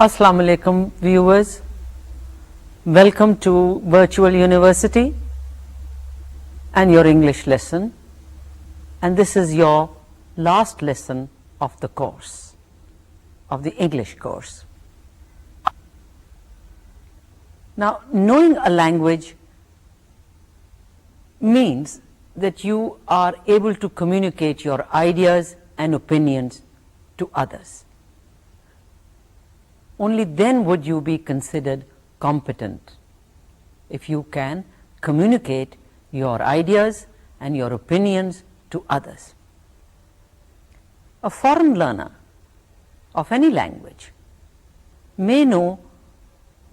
Assalamu alaikum viewers, welcome to Virtual University and your English lesson, and this is your last lesson of the course, of the English course. Now, knowing a language means that you are able to communicate your ideas and opinions to others. Only then would you be considered competent, if you can communicate your ideas and your opinions to others. A foreign learner of any language may know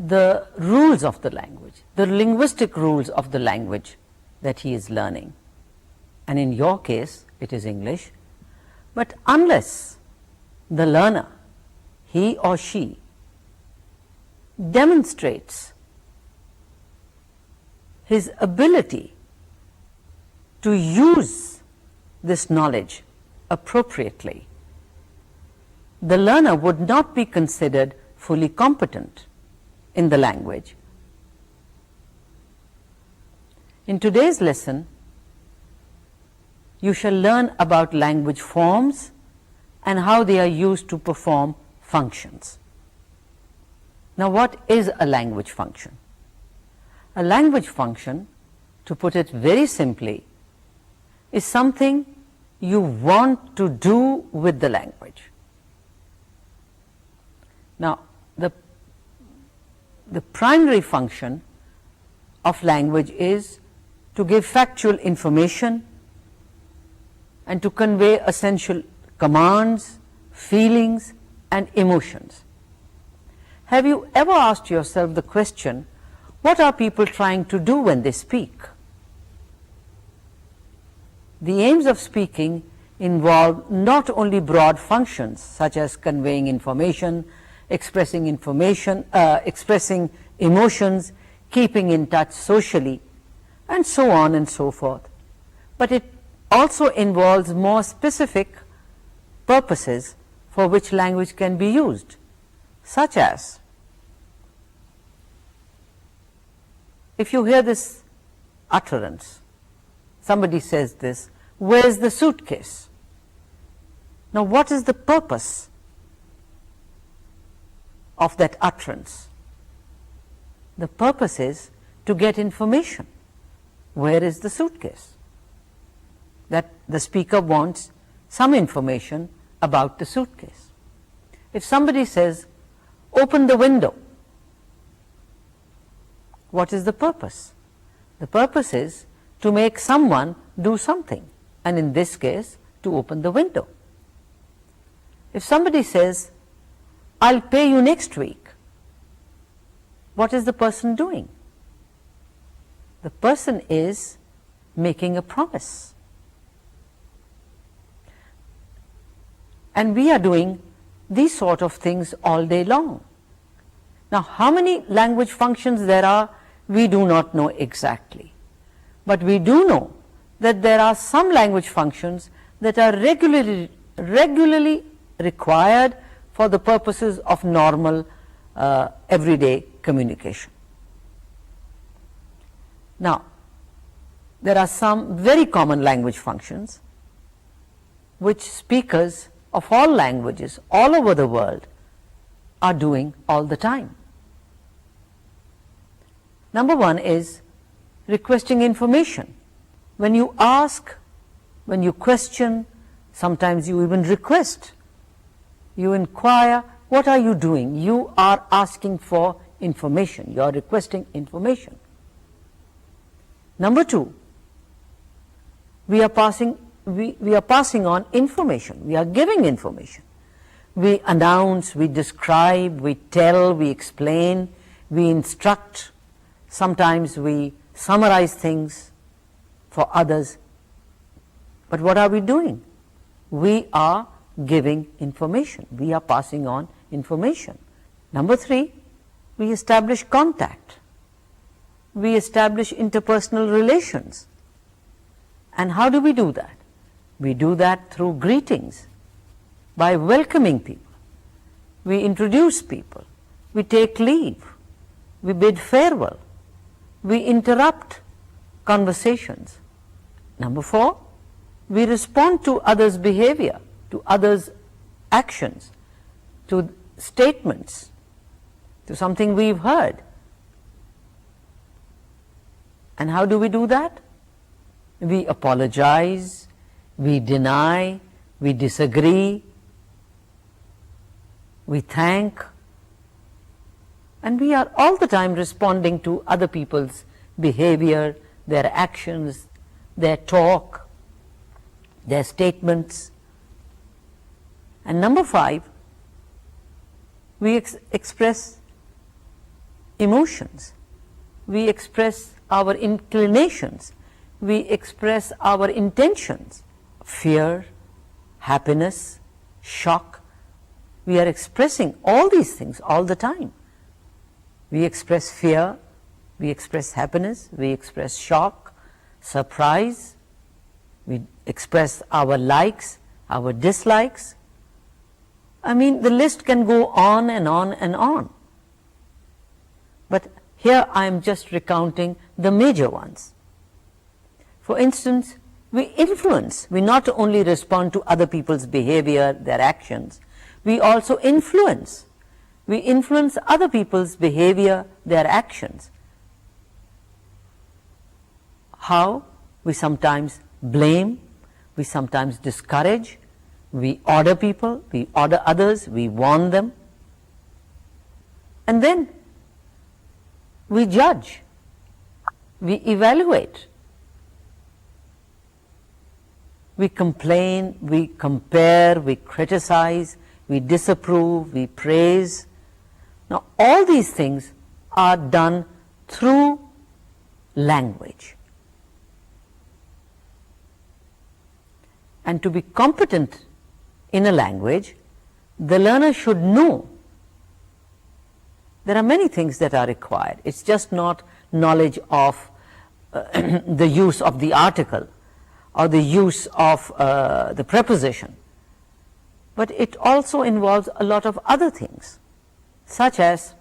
the rules of the language, the linguistic rules of the language that he is learning. And in your case, it is English. But unless the learner, he or she, demonstrates his ability to use this knowledge appropriately, the learner would not be considered fully competent in the language. In today's lesson, you shall learn about language forms and how they are used to perform functions. Now, what is a language function? A language function, to put it very simply, is something you want to do with the language. Now, the primary function of language is to give factual information and to convey essential commands, feelings, and emotions. Have you ever asked yourself the question, what are people trying to do when they speak? The aims of speaking involve not only broad functions such as conveying information, expressing emotions, keeping in touch socially, and so on and so forth, but it also involves more specific purposes for which language can be used, such as, if you hear this utterance, somebody says this, "Where's the suitcase?" Now, what is the purpose of that utterance? The purpose is to get information. Where is the suitcase? That the speaker wants some information about the suitcase. If somebody says, "Open the window," what is the purpose? The purpose is to make someone do something, and in this case, to open the window. If somebody says, "I'll pay you next week," what is the person doing? The person is making a promise. And we are doing these sort of things all day long. Now, how many language functions there are, we do not know exactly. But we do know that there are some language functions that are regularly required for the purposes of normal everyday communication. Now, there are some very common language functions which speakers of all languages all over the world are doing all the time. Number one is requesting information. When you ask, when you question, sometimes you even request, you inquire, what are you doing? You are asking for information, you are requesting information. Number two, we are passing on information, we are giving information. We announce, we describe, we tell, we explain, we instruct. Sometimes we summarize things for others. But what are we doing? We are giving information. We are passing on information. Number three, we establish contact. We establish interpersonal relations. And how do we do that? We do that through greetings, by welcoming people. We introduce people. we take leave, we bid farewell, we interrupt conversations. Number 4, we respond to others' behavior, to others' actions, to statements, to something we've heard. And how do we do that? We apologize, we deny, we disagree, we thank, and we are all the time responding to other people's behavior, their actions, their talk, their statements. And number 5, we express emotions, we express our inclinations, we express our intentions, fear, happiness, shock. We are expressing all these things all the time. We express fear, we express happiness, we express shock, surprise, we express our likes, our dislikes. I mean, the list can go on and on and on. But here I am just recounting the major ones. For instance, we influence. We not only respond to other people's behavior, their actions, we also influence. We influence other people's behavior, their actions. How? We sometimes blame, we sometimes discourage, we order people, we order others, we warn them. And then we judge, we evaluate, we complain, we compare, we criticize, we disapprove, we praise. Now, all these things are done through language. And to be competent in a language, the learner should know. There are many things that are required. It's just not knowledge of the use of the article or the use of the preposition, but it also involves a lot of other things, such as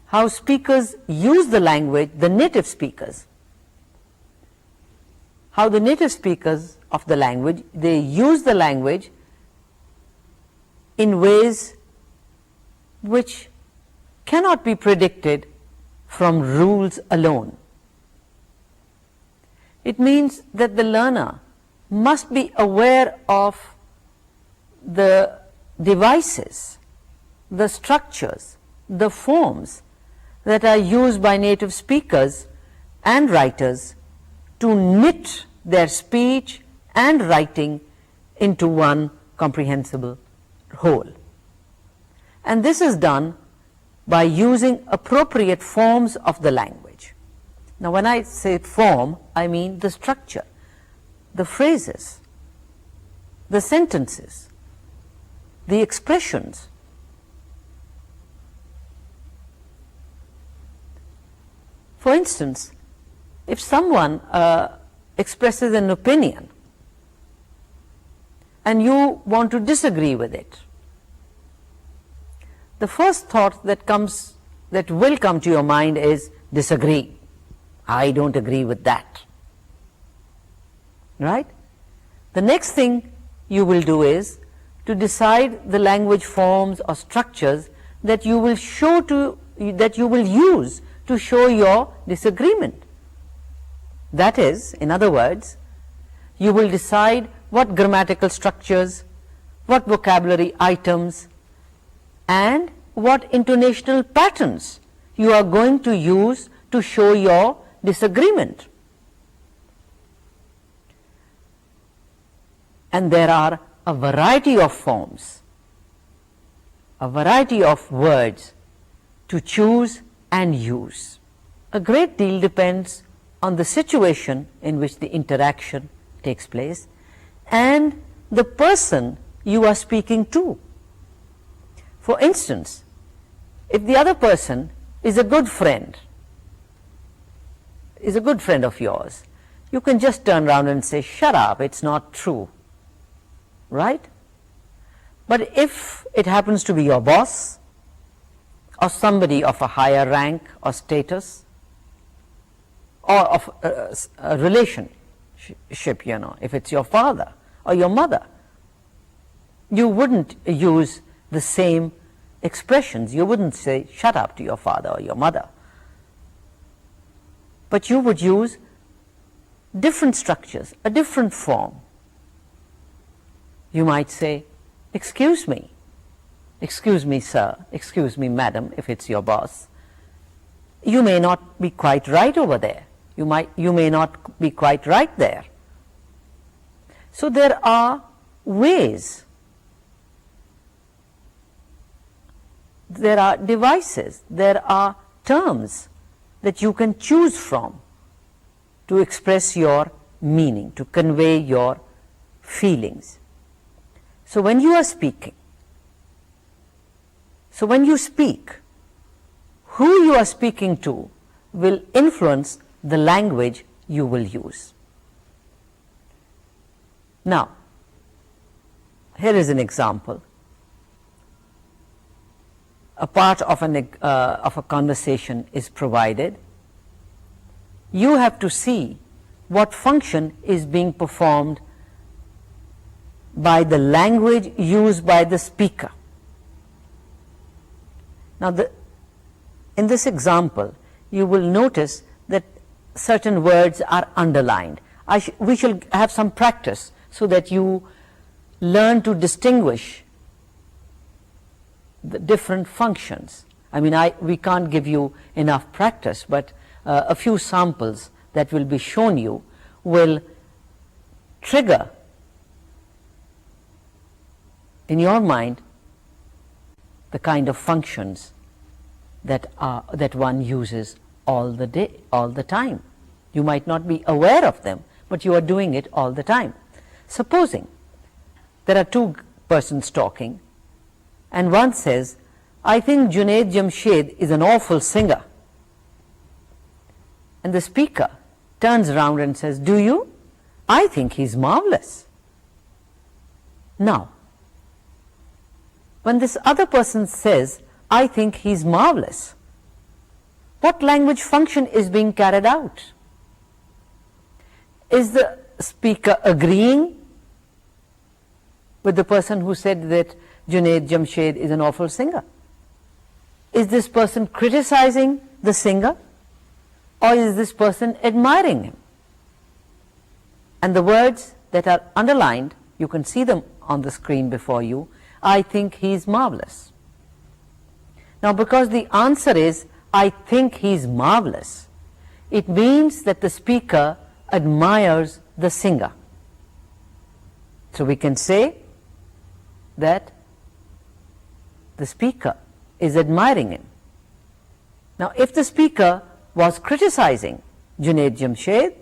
how speakers use the language, the native speakers, how the native speakers of the language, they use the language in ways which cannot be predicted from rules alone. It means that the learner must be aware of the devices, the structures, the forms that are used by native speakers and writers to knit their speech and writing into one comprehensible whole. And this is done by using appropriate forms of the language. Now, when I say form, I mean the structure, the phrases, the sentences, the expressions. For instance, if someone expresses an opinion and you want to disagree with it, the first thought that will come to your mind is disagree. I don't agree with that. Right? The next thing you will do is to decide the language forms or structures that you will use to show your disagreement. That is, in other words, you will decide what grammatical structures, what vocabulary items, and what intonational patterns you are going to use to show your disagreement. And there are a variety of forms, a variety of words to choose and use. A great deal depends on the situation in which the interaction takes place and the person you are speaking to. For instance, if the other person is a good friend of yours, you can just turn around and say, shut up, it's not true. Right? But if it happens to be your boss, or somebody of a higher rank or status, or of a relationship, you know, if it's your father or your mother, you wouldn't use the same expressions. You wouldn't say shut up to your father or your mother, but you would use different structures, a different form. You might say, excuse me sir, excuse me madam, if it's your boss. You may not be quite right over there, you may not be quite right there. So there are ways, there are devices, there are terms that you can choose from to express your meaning, to convey your feelings. So when you are speaking, so when you speak, who you are speaking to will influence the language you will use. Now, here is an example. A part of a conversation is provided. You have to see what function is being performed by the language used by the speaker. Now, in this example, you will notice that certain words are underlined. We shall have some practice so that you learn to distinguish the different functions. I mean, we can't give you enough practice, but a few samples that will be shown you will trigger in your mind the kind of functions that one uses all the day, all the time. You might not be aware of them, but you are doing it all the time. Supposing there are two persons talking, and one says, I think Junaid Jamshed is an awful singer. And the speaker turns around and says, do you? I think he's marvelous. Now, when this other person says, I think he's marvelous, what language function is being carried out? Is the speaker agreeing with the person who said that Junaid Jamshed is an awful singer? Is this person criticizing the singer, or is this person admiring him? And the words that are underlined, you can see them on the screen before you. I think he's marvelous. Now, because the answer is I think he's marvelous, it means that the speaker admires the singer. So we can say that the speaker is admiring him. Now, if the speaker was criticizing Junaid Jamshed,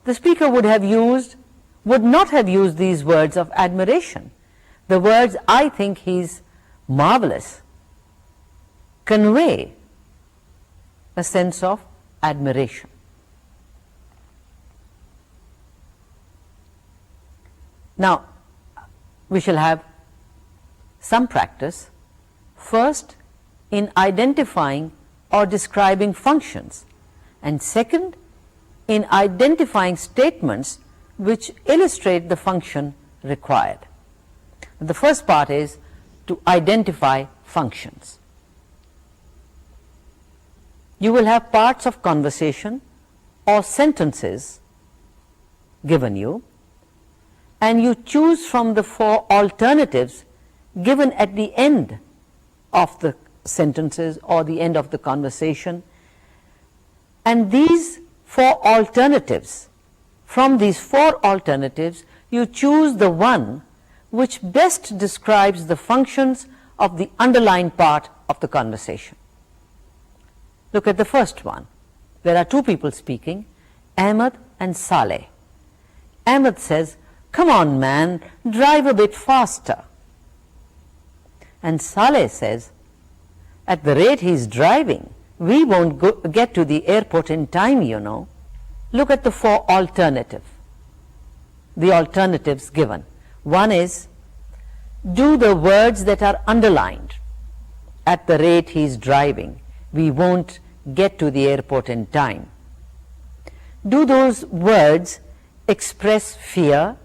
the speaker would not have used these words of admiration. The words I think he's marvelous convey a sense of admiration. Now, we shall have some practice, first in identifying or describing functions, and second in identifying statements which illustrate the function required. The first part is to identify functions. You will have parts of conversation or sentences given you, and you choose from the four alternatives given at the end of the sentences or the end of the conversation. And these four alternatives, from these four alternatives, you choose the one which best describes the functions of the underlying part of the conversation. Look at the first one. There are two people speaking, Ahmed and Saleh. Ahmed says, come on man, drive a bit faster. And Saleh says, at the rate he's driving, we won't get to the airport in time, you know. Look at the four alternatives. The alternatives given. One is, do the words that are underlined. at the rate he's driving, we won't get to the airport in time. Do those words express fear?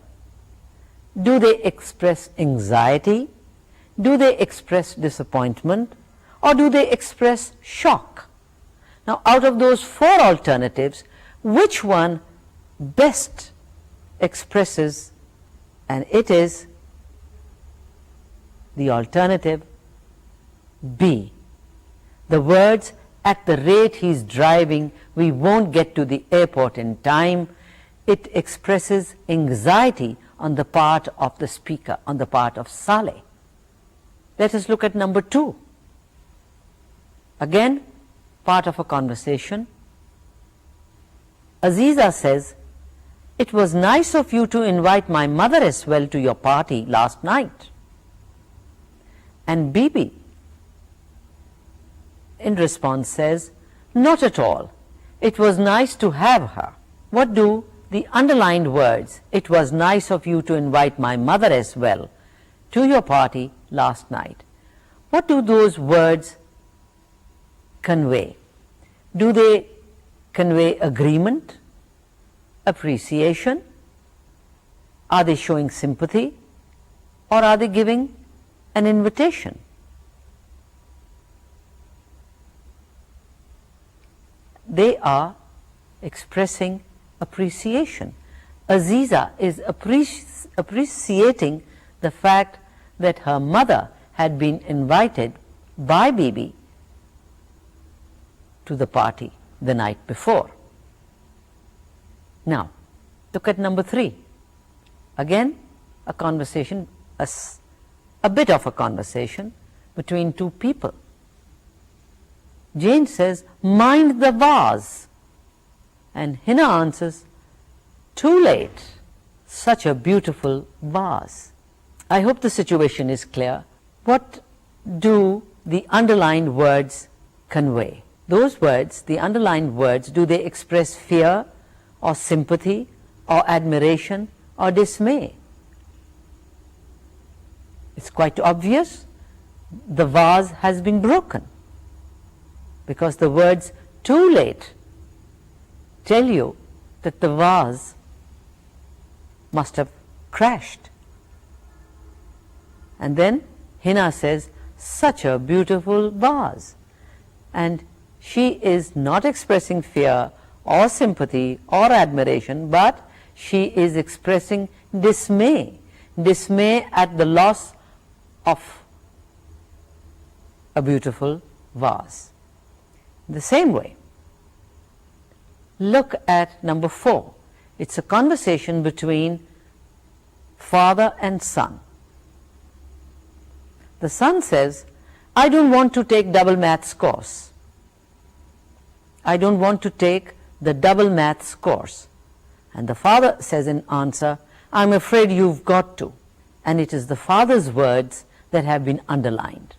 Do they express anxiety? Do they express disappointment? Or do they express shock? Now, out of those 4 alternatives, which one best expresses, and it is the alternative B. The words at the rate he's driving, we won't get to the airport in time. It expresses anxiety on the part of the speaker, on the part of Saleh. Let us look at number 2. Again, part of a conversation. Aziza says, "It was nice of you to invite my mother as well to your party last night." And Bibi, in response, says, "Not at all. It was nice to have her." What do the underlined words, "It was nice of you to invite my mother as well to your party last night," what do those words convey? Do they convey agreement, appreciation? Are they showing sympathy, or are they giving an invitation? They are expressing appreciation. Aziza is appreciating the fact that her mother had been invited by Bibi to the party the night before. Now, look at number 3. Again, a conversation, a bit of a conversation between 2 people. Jane says, "Mind the vase." And Hina answers, "Too late. Such a beautiful vase." I hope the situation is clear. What do the underlined words convey? Those words, the underlined words, do they express fear or sympathy or admiration or dismay? It's quite obvious. The vase has been broken, because the words "too late" tell you that the vase must have crashed. And then Hina says, "Such a beautiful vase." And she is not expressing fear or sympathy or admiration, but she is expressing dismay. Dismay at the loss of a beautiful vase. The same way, look at number 4. It's a conversation between father and son. The son says, "I don't want to take double maths course. I don't want to take the double maths course." And the father says in answer, "I'm afraid you've got to." And it is the father's words that have been underlined.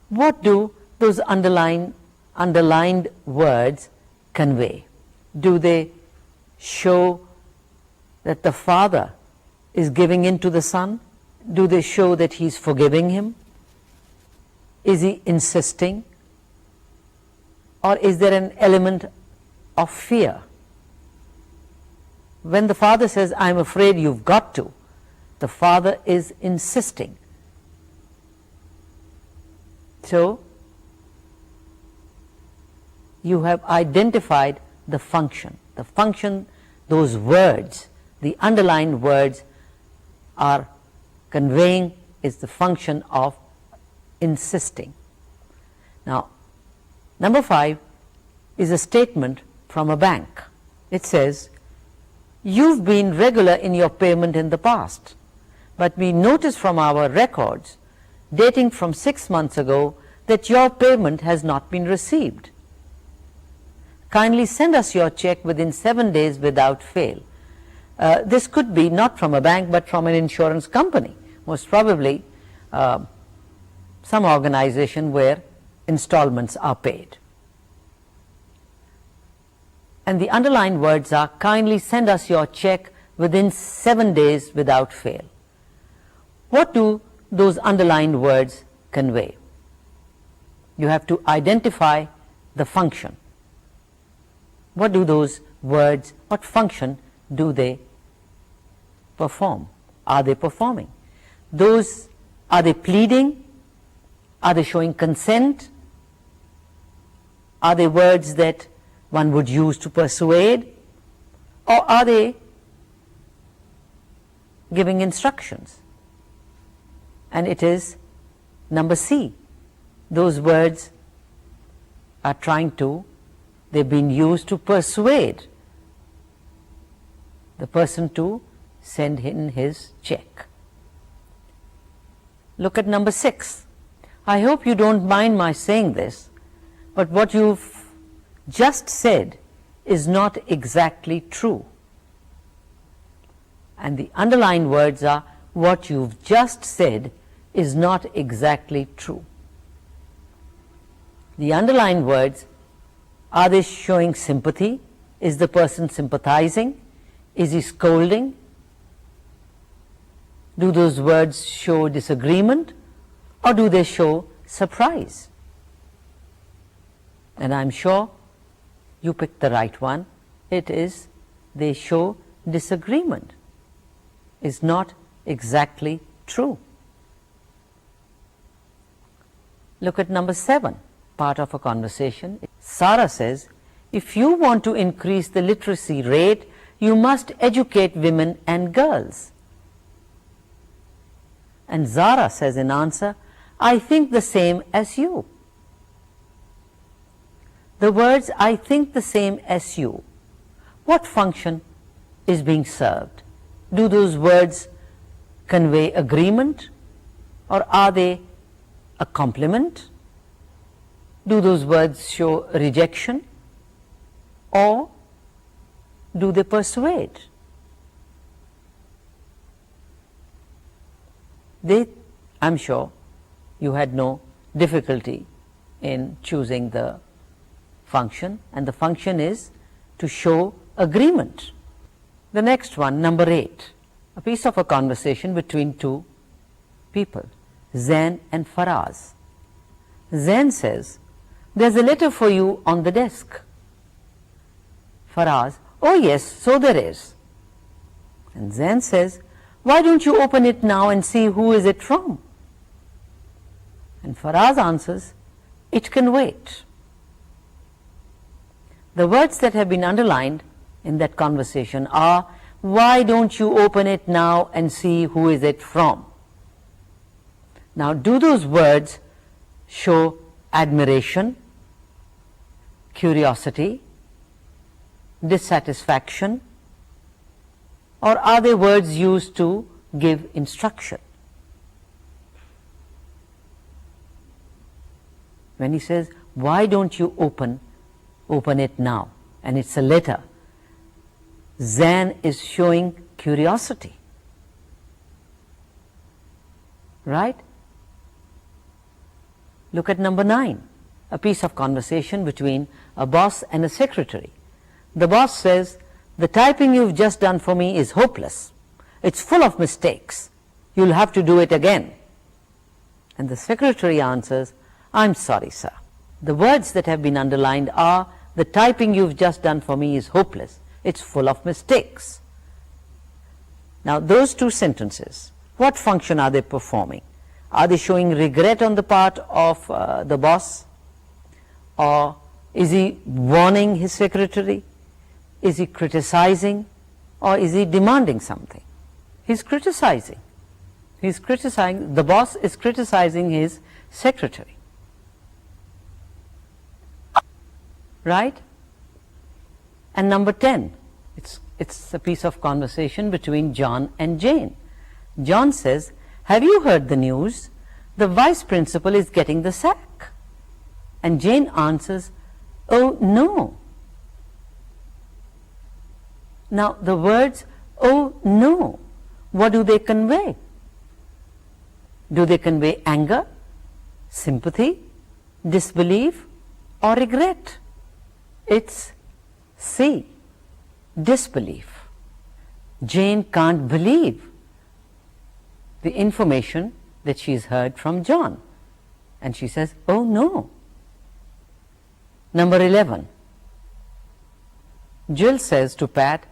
What do those underlined words convey? Do they show that the father is giving in to the son? Do they show that he's forgiving him? Is he insisting? Or is there an element of fear? When the father says, "I'm afraid you've got to," the father is insisting. So, you have identified the function. The function, those words, the underlined words are conveying is the function of insisting. Now, number 5 is a statement from a bank. It says, "You've been regular in your payment in the past, but we noticed from our records dating from 6 months ago that your payment has not been received. Kindly send us your check within 7 days without fail." This could be not from a bank but from an insurance company, most probably some organization where installments are paid. And the underlined words are, "Kindly send us your check within 7 days without fail." What do those underlined words convey. You have to identify the function. What do those words, what function do they perform? Are they performing? Those, are they pleading? Are they showing consent? Are they words that one would use to persuade? Or are they giving instructions? And it is number C. Those words are trying to, they've been used to persuade the person to send in his check. Look at number 6. I hope you don't mind my saying this, but what you've just said is not exactly true. And the underlined words are, what you've just said is not exactly true. The underlined words, are they showing sympathy? Is the person sympathizing? Is he scolding? Do those words show disagreement, or do they show surprise? And I'm sure you picked the right one. It is, they show disagreement. Is not exactly true. Look at number 7, part of a conversation. Sarah says, if you want to increase the literacy rate, you must educate women and girls. And Zara says in answer, I think the same as you. The words, I think the same as you, what function is being served? Do those words convey agreement, or are they a compliment? Do those words show rejection, or do they persuade? I'm sure you had no difficulty in choosing the function, and the function is to show agreement. The next one, number 8, a piece of a conversation between two people, Zain and Faraz. Zain says, there's a letter for you on the desk. Faraz, oh yes, so there is. And Zain says, why don't you open it now and see who is it from? And Faraz answers, it can wait. The words that have been underlined in that conversation are, why don't you open it now and see who is it from? Now, do those words show admiration, curiosity, dissatisfaction, or are they words used to give instruction? When he says, why don't you open it now, and it's a letter, Zain is showing curiosity, right? Look at number 9, a piece of conversation between a boss and a secretary. The boss says, the typing you've just done for me is hopeless. It's full of mistakes. You'll have to do it again. And the secretary answers, I'm sorry, sir. The words that have been underlined are, the typing you've just done for me is hopeless. It's full of mistakes. Now, those two sentences, what function are they performing? Are they showing regret on the part of the boss? Or is he warning his secretary? Is he criticizing, or is he demanding something? He's criticizing. He's criticizing, the boss is criticizing his secretary. Right? And number 10, it's a piece of conversation between John and Jane. John says, have you heard the news? The vice principal is getting the sack. And Jane answers, oh no. Now, the words, oh no, what do they convey? Do they convey anger, sympathy, disbelief, or regret? It's C, disbelief. Jane can't believe the information that she's heard from John. And she says, oh no. Number 11. Jill says to Pat,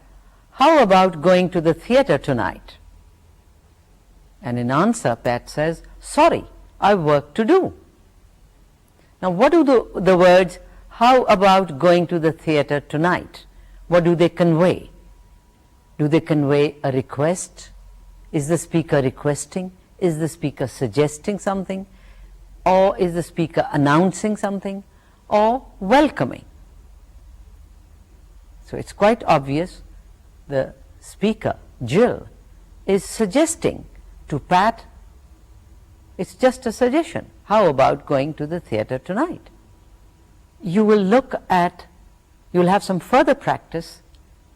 how about going to the theatre tonight? And in answer, Pat says, sorry, I've work to do. Now, what do the words, how about going to the theatre tonight, what do they convey? Do they convey a request? Is the speaker requesting? Is the speaker suggesting something? Or is the speaker announcing something? Or welcoming? So it's quite obvious the speaker, Jill, is suggesting to Pat, it's just a suggestion. How about going to the theatre tonight? You will look at, you'll have some further practice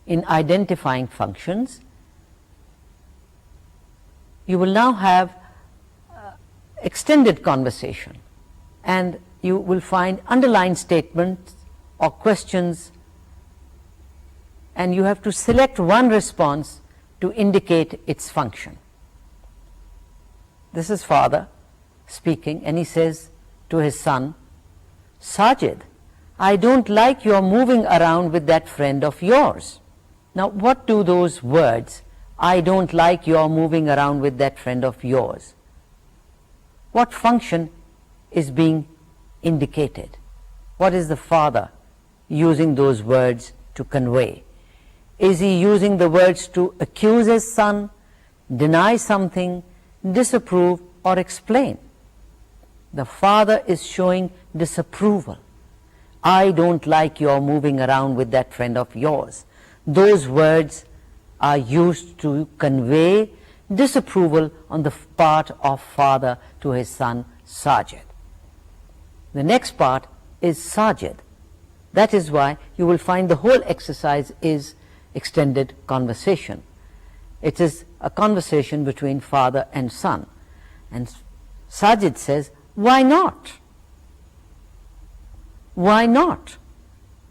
in identifying functions. You will now have extended conversation, and you will find underlined statements or questions, and you have to select one response to indicate its function. This is father speaking, and he says to his son, Sajid, I don't like your moving around with that friend of yours. Now, what do those words, I don't like your moving around with that friend of yours, what function is being indicated? What is the father using those words to convey? Is he using the words to accuse his son, deny something, disapprove, or explain? The father is showing disapproval. I don't like your moving around with that friend of yours. Those words are used to convey disapproval on the part of father to his son Sajid. The next part is Sajid. That is why you will find the whole exercise is extended conversation. It is a conversation between father and son. And Sajid says, why not? Why not?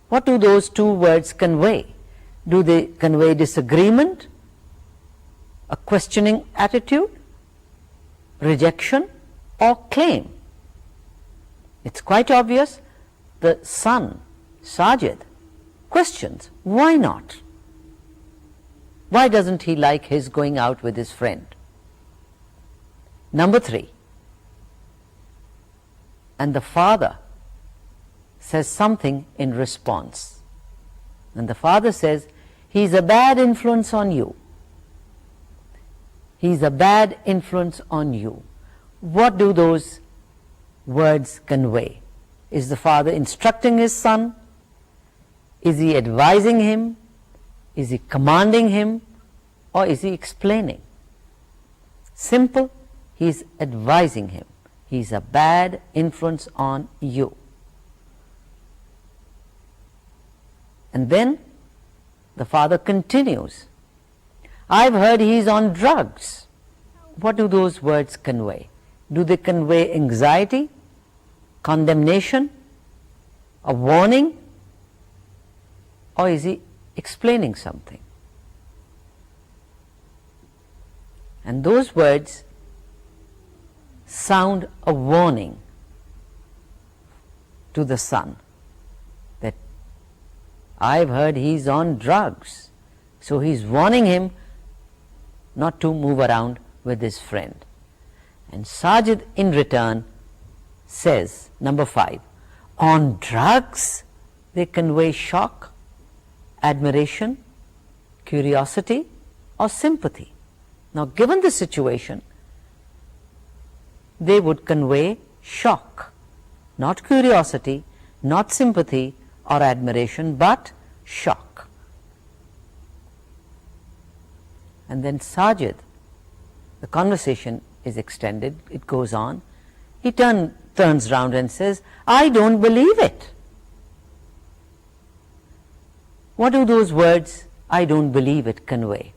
What do those two words convey? Do they convey disagreement, a questioning attitude, rejection, or claim? It's quite obvious. The son, Sajid, questions, why not? Why doesn't he like his going out with his friend? Number 3. And the father says something in response. And the father says, he's a bad influence on you. He's a bad influence on you. What do those words convey? Is the father instructing his son? Is he advising him? Is he commanding him? Or is he explaining? Simple, he's advising him. He's a bad influence on you. And then the father continues, I've heard he's on drugs. What do those words convey? Do they convey anxiety, condemnation, a warning, or is he explaining something? And those words sound a warning to the son that I've heard he's on drugs. So he's warning him not to move around with his friend. And Sajid in return says, number 5, on drugs? They convey shock, admiration, curiosity, or sympathy. Now, given the situation, they would convey shock, not curiosity, not sympathy or admiration, but shock. And then Sajid, the conversation is extended, it goes on. He turns round and says, I don't believe it. What do those words, I don't believe it, convey?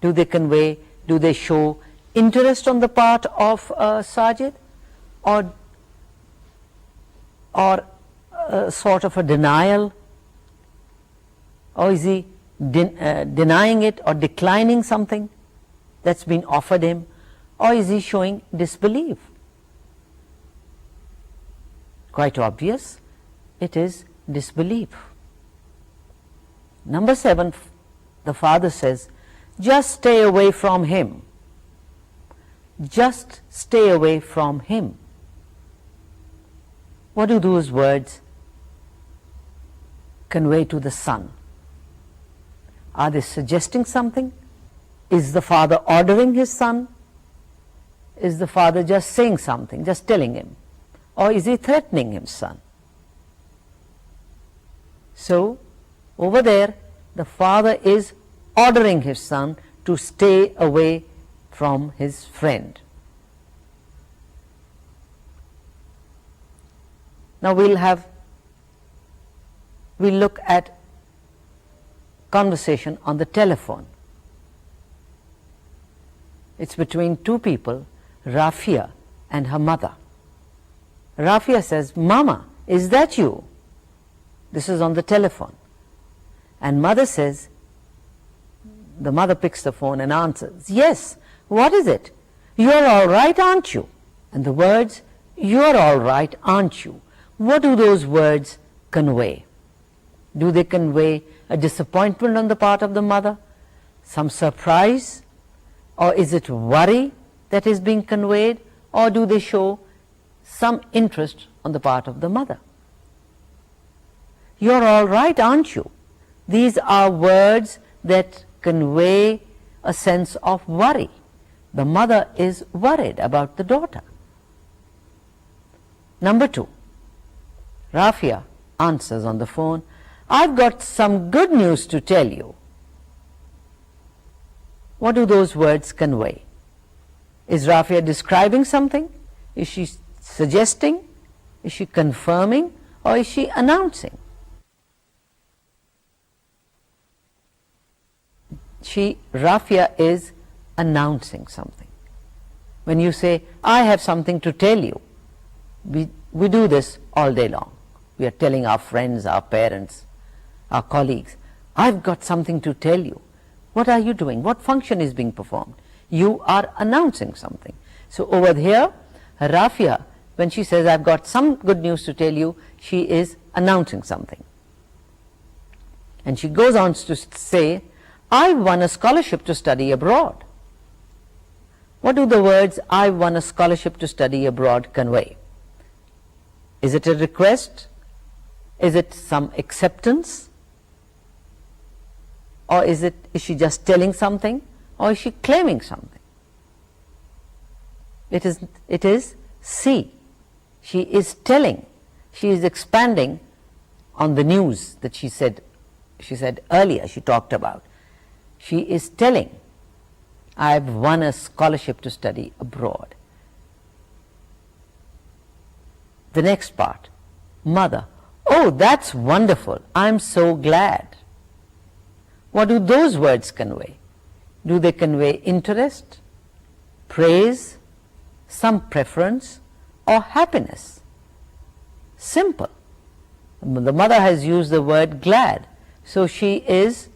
Do they show interest on the part of Sajid, or sort of a denial, or is he denying it or declining something that's been offered him, or is he showing disbelief? quite obvious, it is disbelief. Number 7, the father says, just stay away from him. Just stay away from him. What do those words convey to the son? Are they suggesting something? Is the father ordering his son? Is the father just saying something, just telling him? Or is he threatening his son? So, over there, the father is ordering his son to stay away from his friend. Now we'll look at conversation on the telephone. It's between two people, Rafia and her mother. Rafia says, Mama, is that you? This is on the telephone. And mother says, the mother picks the phone and answers, yes, what is it? You're all right, aren't you? And the words, you're all right, aren't you? What do those words convey? Do they convey a disappointment on the part of the mother? Some surprise? Or is it worry that is being conveyed? Or do they show some interest on the part of the mother? You're all right, aren't you? These are words that convey a sense of worry. The mother is worried about the daughter. Number 2, Rafia answers on the phone, I've got some good news to tell you. What do those words convey? Is Rafia describing something? Is she suggesting? Is she confirming? Or is she announcing? Rafia is announcing something. When you say, I have something to tell you, we do this all day long. We are telling our friends, our parents, our colleagues, I've got something to tell you. What are you doing? What function is being performed? You are announcing something. So over here, Rafia, when she says, I've got some good news to tell you, she is announcing something. And she goes on to say, I've won a scholarship to study abroad. What do the words, I've won a scholarship to study abroad convey? Is it a request? Is it some acceptance? Or is she just telling something? Or is she claiming something? It is C. She is telling. She is expanding on the news that she said earlier, she talked about. She is telling, I've won a scholarship to study abroad. The next part, mother, oh, that's wonderful, I'm so glad. What do those words convey? Do they convey interest, praise, some preference, or happiness? Simple. The mother has used the word glad, so she is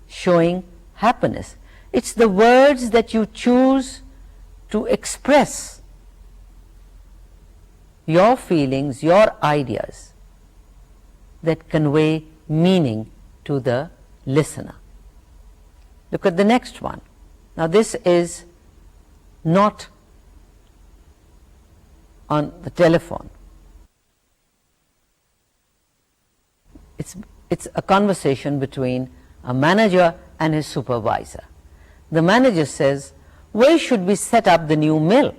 showing happiness. It's the words that you choose to express your feelings, your ideas, that convey meaning to the listener. Look at the next one. Now this is not on the telephone. It's a conversation between a manager and his supervisor. The manager says, where should we set up the new mill?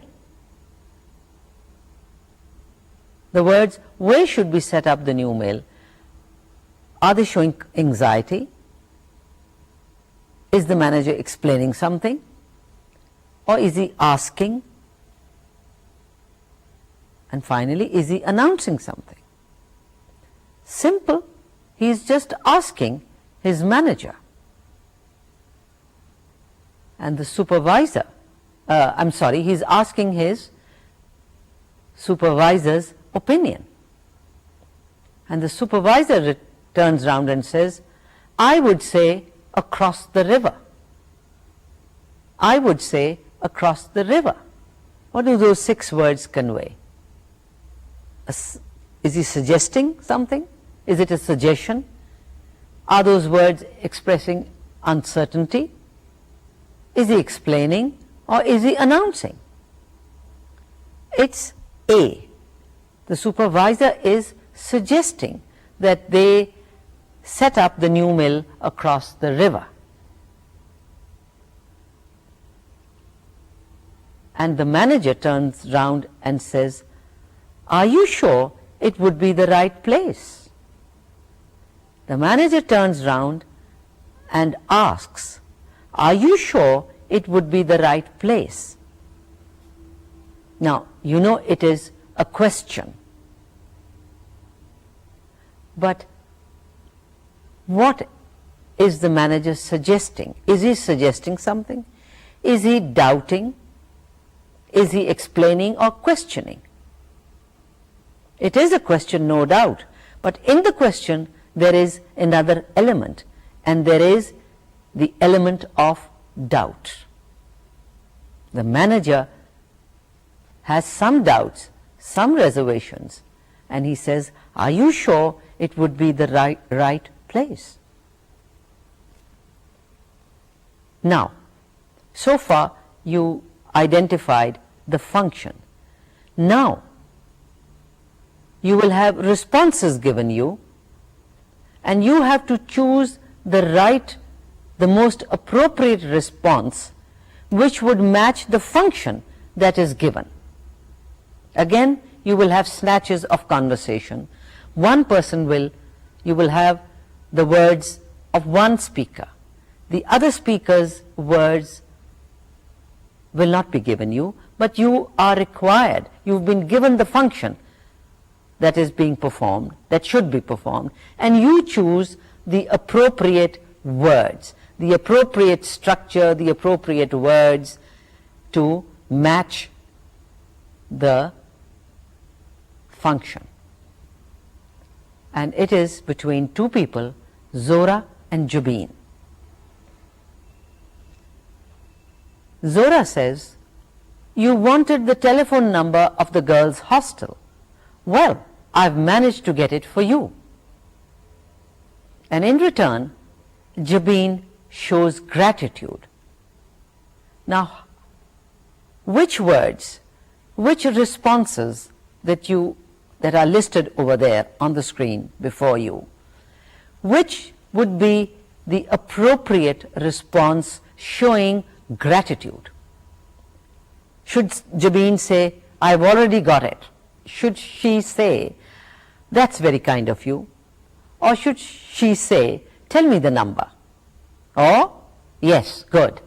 The words, where should we set up the new mill? Are they showing anxiety? Is the manager explaining something? Or is he asking? And finally, is he announcing something? Simple. He is just asking his manager. And the supervisor, he's asking his supervisor's opinion. And the supervisor turns around and says, I would say across the river. I would say across the river. What do those 6 words convey? is he suggesting something? Is it a suggestion? Are those words expressing uncertainty? Is he explaining or is he announcing? It's A. The supervisor is suggesting that they set up the new mill across the river. And the manager turns round and says, "Are you sure it would be the right place?" The manager turns round and asks, "Are you sure it would be the right place?" Now, you know it is a question. But what is the manager suggesting? Is he suggesting something? Is he doubting? Is he explaining or questioning? It is a question, no doubt, but in the question there is another element, and there is the element of doubt. The manager has some doubts, some reservations, and he says, "Are you sure it would be the right place?" Now, so far you identified the function. Now, you will have responses given you, and you have to choose the most appropriate response which would match the function that is given. Again, you will have snatches of conversation. One person you will have the words of one speaker. The other speaker's words will not be given you, but you are required, you've been given the function that is being performed, that should be performed, and you choose the appropriate words, the appropriate structure, the appropriate words to match the function. And it is between two people, Zora and Jabin. Zora says, "You wanted the telephone number of the girls' hostel. Well, I've managed to get it for you." And in return, Jabin shows gratitude. Now, which words, which responses that are listed over there on the screen before you, which would be the appropriate response showing gratitude? Should Jabin say, "I've already got it"? Should she say, "That's very kind of you"? Or should she say, "Tell me the number"? Or, "Yes, good"?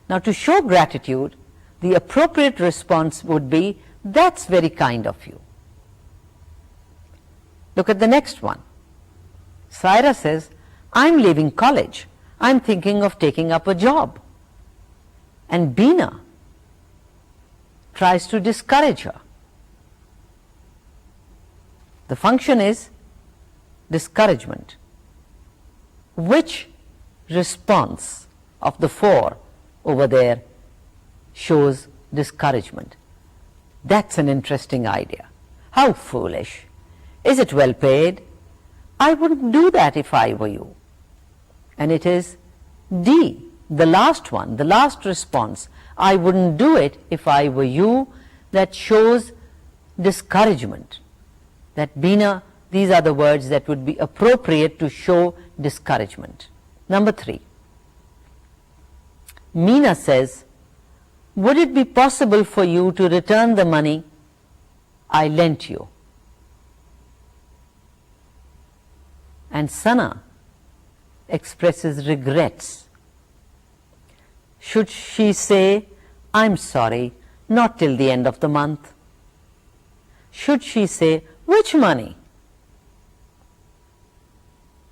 Now, to show gratitude, the appropriate response would be, "That's very kind of you." Look at the next one. Saira says, "I'm leaving college. I'm thinking of taking up a job." And Bina tries to discourage her. The function is discouragement. Which response of the four over there shows discouragement? That's an interesting idea. How foolish. Is it well paid? I wouldn't do that if I were you. And it is D, the last one, the last response. I wouldn't do it if I were you, that shows discouragement. That Bina, these are the words that would be appropriate to show discouragement. Number 3. Meena says, "Would it be possible for you to return the money I lent you?" And Sana expresses regrets. Should she say, "I'm sorry, not till the end of the month"? Should she say, "Which money?"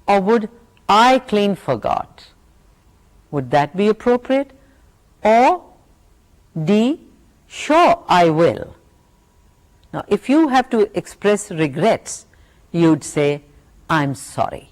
Or would "I clean forgot"? Would that be appropriate? Or D, "Sure, I will"? Now, if you have to express regrets, you'd say, "I'm sorry."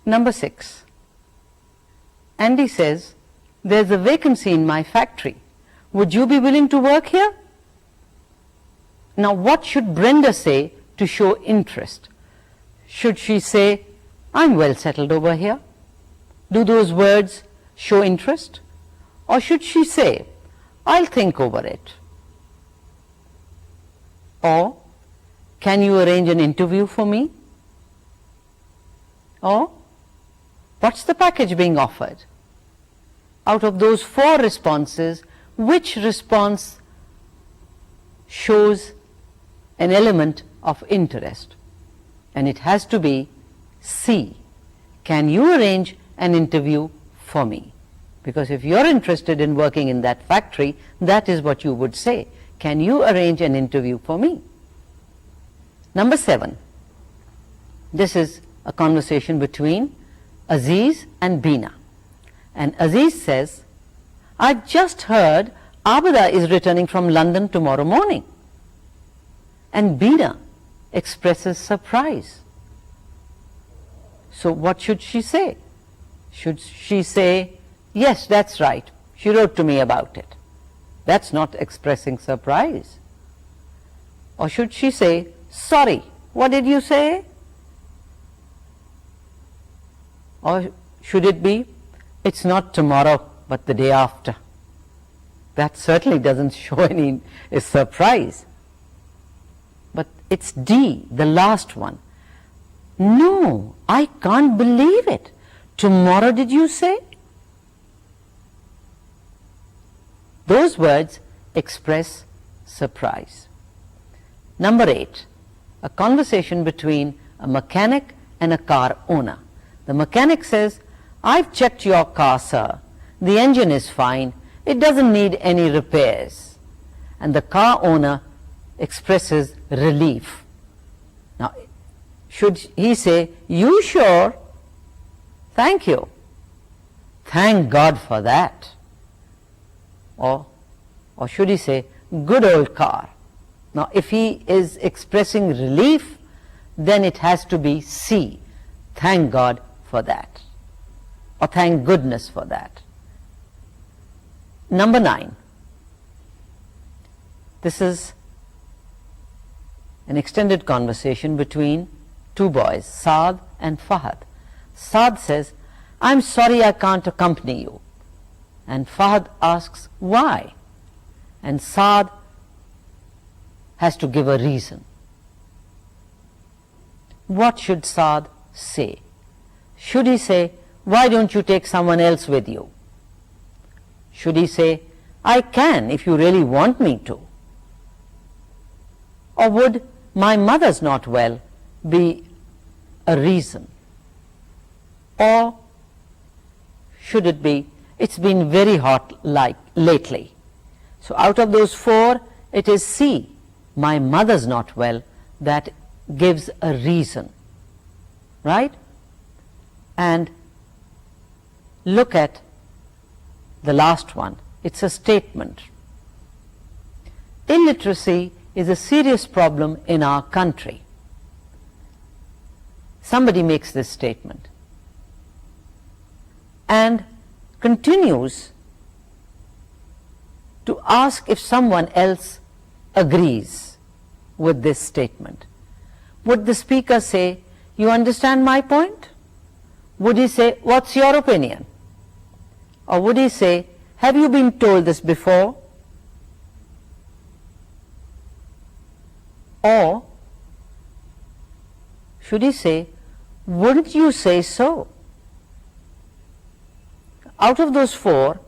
Number 6. Andy says, there's a vacancy in my factory. Would you be willing to work here? Now, what should Brenda say to show interest? Should she say, I'm well settled over here? Do those words show interest? Or should she say, I'll think over it? Or, can you arrange an interview for me? Or, what's the package being offered? Out of those 4 responses, which response shows an element of interest? And it has to be C. Can you arrange an interview for me? Because if you're interested in working in that factory, that is what you would say. Can you arrange an interview for me? Number 7. This is a conversation between Aziz and Bina. And Aziz says, I've just heard Abida is returning from London tomorrow morning. And Bina expresses surprise. So what should she say? Should she say, yes, that's right, she wrote to me about it? That's not expressing surprise. Or should she say, sorry, what did you say? Or should it be, it's not tomorrow, but the day after? That certainly doesn't show any surprise. But it's D, the last one. No, I can't believe it. Tomorrow, did you say? Those words express surprise. Number 8, a conversation between a mechanic and a car owner. The mechanic says, I've checked your car, sir. The engine is fine. It doesn't need any repairs. And the car owner expresses relief. Now, should he say, you sure? Thank you. Thank God for that. Or should he say, good old car? Now, if he is expressing relief, then it has to be C. Thank God for that. Or thank goodness for that. Number 9. This is an extended conversation between 2 boys, Saad and Fahad. Saad says, I'm sorry I can't accompany you. And Fahad asks, why? And Saad has to give a reason. What should Saad say? Should he say, why don't you take someone else with you? Should he say, I can if you really want me to? Or would my mother's not well be a reason? Or should it be, it's been very hot lately? So out of those 4, it is C, my mother's not well, that gives a reason, right? And look at the last one. It's a statement. Illiteracy is a serious problem in our country. Somebody makes this statement and continues to ask if someone else agrees with this statement. Would the speaker say, you understand my point? Would he say, what's your opinion? Or would he say, have you been told this before? Or should he say, wouldn't you say so? Out of those 4,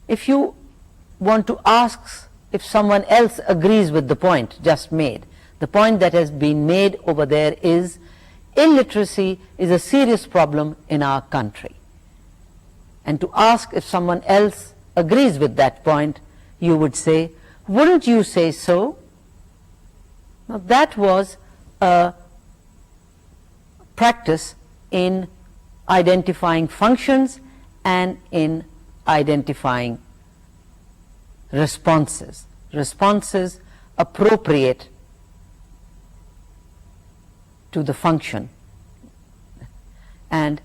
if you want to ask if someone else agrees with the point just made, the point that has been made over there is, illiteracy is a serious problem in our country. And to ask if someone else agrees with that point, you would say, wouldn't you say so? Now that was a practice in identifying functions and in identifying responses. Responses appropriate to the function. And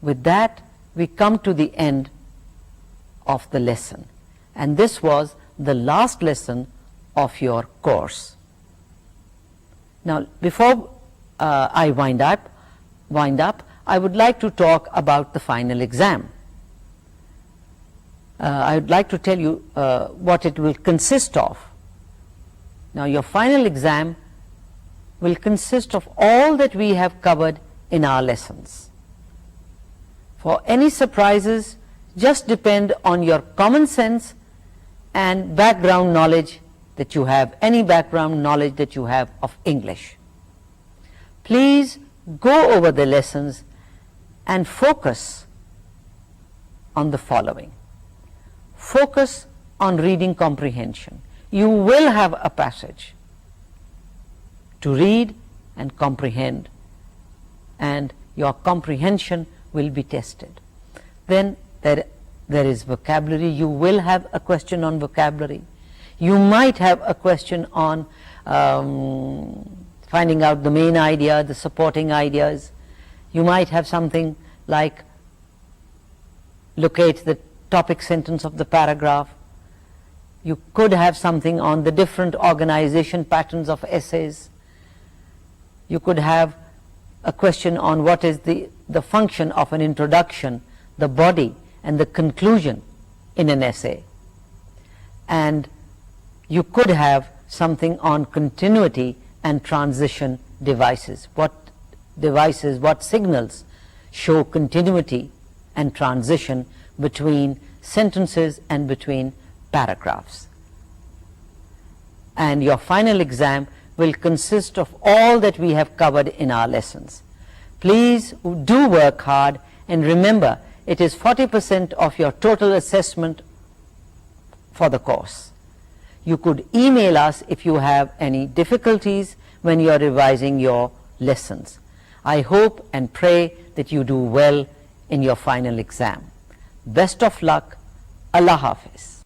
with that, we come to the end of the lesson. And this was the last lesson of your course. Now, before I wind up, I would like to talk about the final exam. I would like to tell you what it will consist of. Now, your final exam will consist of all that we have covered in our lessons. For any surprises, just depend on your common sense and background knowledge that you have, any background knowledge that you have of English. Please go over the lessons and focus on the following. Focus on reading comprehension. You will have a passage to read and comprehend, and your comprehension will be tested. Then there is vocabulary. You will have a question on vocabulary. You might have a question on finding out the main idea, the supporting ideas. You might have something like locate the topic sentence of the paragraph. You could have something on the different organization patterns of essays. You could have a question on what is the function of an introduction, the body, and the conclusion in an essay. And you could have something on continuity and transition devices. What devices, what signals show continuity and transition between sentences and between paragraphs. And your final exam will consist of all that we have covered in our lessons. Please do work hard, and remember, it is 40% of your total assessment for the course. You could email us if you have any difficulties when you are revising your lessons. I hope and pray that you do well in your final exam. Best of luck. Allah Hafiz.